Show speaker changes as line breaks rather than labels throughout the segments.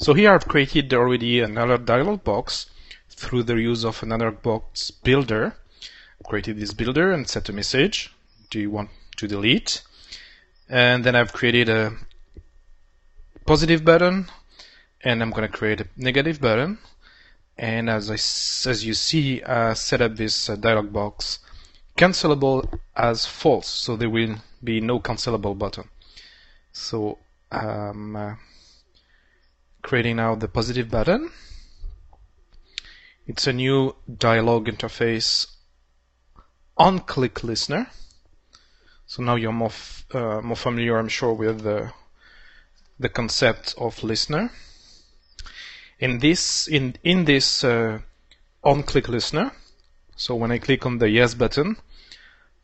So here I've created already another dialog box through the use of another box builder. I've created this builder and set a message. Do you want to delete? And then I've created a positive button, and I'm going to create a negative button. And as you see, I set up this dialog box cancelable as false, so there will be no cancelable button. So I'm creating now the positive button. It's a new dialog interface on click listener. So now you're more familiar, I'm sure, with the concept of listener. In this on click listener, so when I click on the yes button,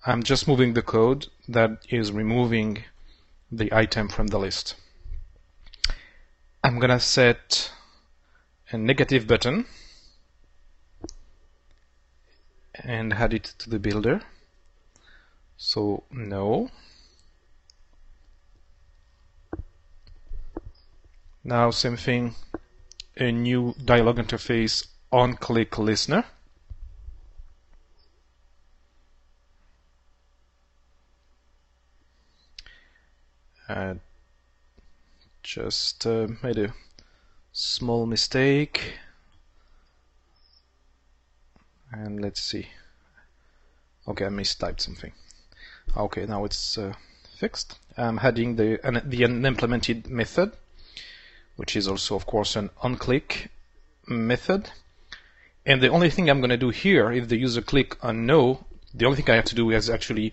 I'm just moving the code that is removing the item from the list. I'm gonna set a negative button and add it to the builder. So no. Now same thing, a new dialog interface on click listener. Just made a small mistake, and let's see. Okay, I mistyped something. Okay, now it's fixed. I'm adding the unimplemented method, which is also, of course, an onClick method. And the only thing I'm going to do here, if the user click on no, the only thing I have to do is actually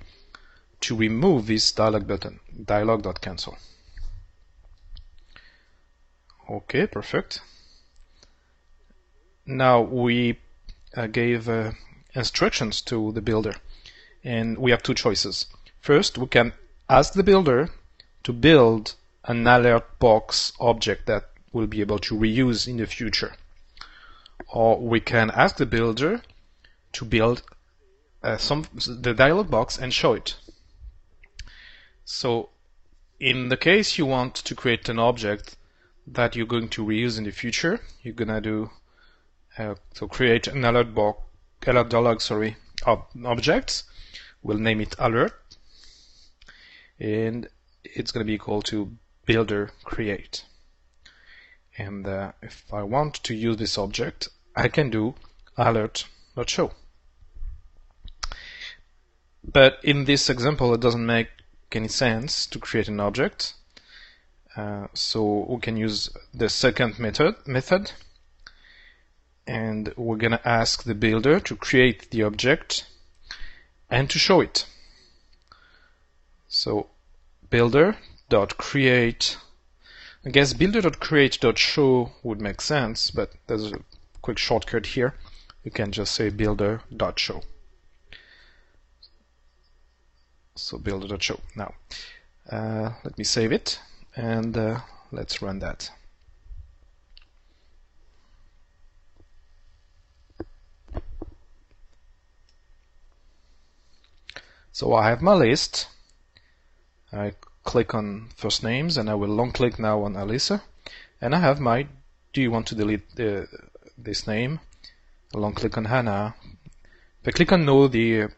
to remove this dialog button, dialog.cancel. Okay, perfect. Now we gave instructions to the builder, and we have two choices. First, we can ask the builder to build an alert box object that we'll be able to reuse in the future. Or we can ask the builder to build the dialog box and show it. So in the case you want to create an object that you're going to reuse in the future, you're gonna do so create an alert dialog object. We'll name it alert, and it's going to be equal to builder create. And if I want to use this object, I can do alert.show. But in this example, it doesn't make any sense to create an object. So we can use the second method, and we're going to ask the builder to create the object and to show it. So builder.create, I guess builder.create.show would make sense, but there's a quick shortcut here. You can just say builder.show. So builder.show. Now let me save it, and let's run that. So I have my list. I click on first names, and I will long click now on Alyssa, and I have my do you want to delete this name? Long click on Hannah. If I click on no, the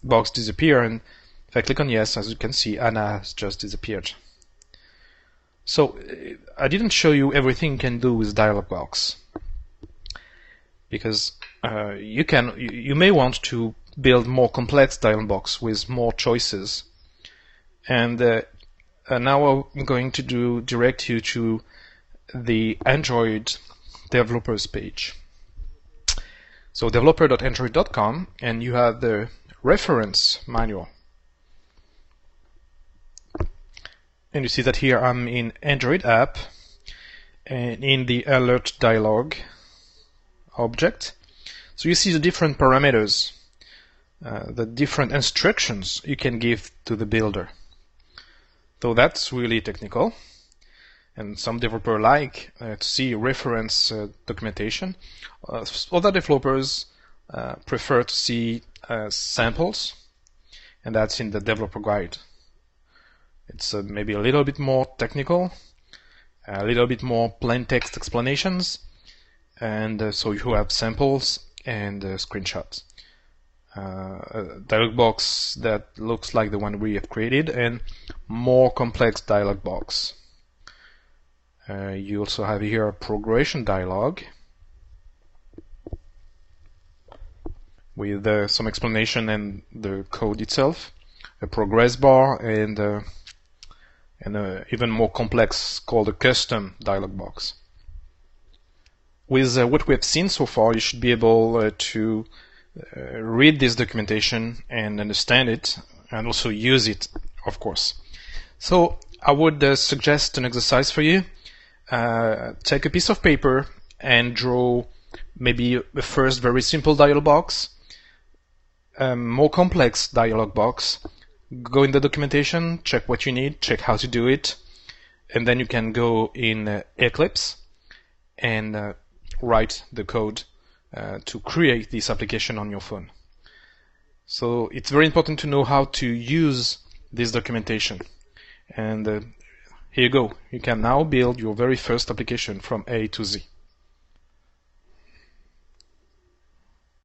box disappears, and if I click on yes, as you can see, Anna has just disappeared. So I didn't show you everything you can do with dialog box, because you may want to build more complex dialog box with more choices. And now I'm going to direct you to the Android developers page. So developer.android.com, and you have the reference manual. And you see that here I'm in Android app, and in the alert dialog object. So you see the different parameters, the different instructions you can give to the builder. So that's really technical, and some developers like to see reference documentation. Other developers prefer to see samples, and that's in the developer guide. It's maybe a little bit more technical, a little bit more plain text explanations, and so you have samples and screenshots. A dialog box that looks like the one we have created, and more complex dialog box. You also have here a progression dialog with some explanation and the code itself, a progress bar, and even more complex called a custom dialog box. With what we have seen so far, you should be able to read this documentation and understand it, and also use it, of course. So I would suggest an exercise for you. Take a piece of paper and draw maybe a first very simple dialog box, a more complex dialog box. Go in the documentation, check what you need, check how to do it, and then you can go in Eclipse and write the code to create this application on your phone. So it's very important to know how to use this documentation. And here you go. You can now build your very first application from A to Z.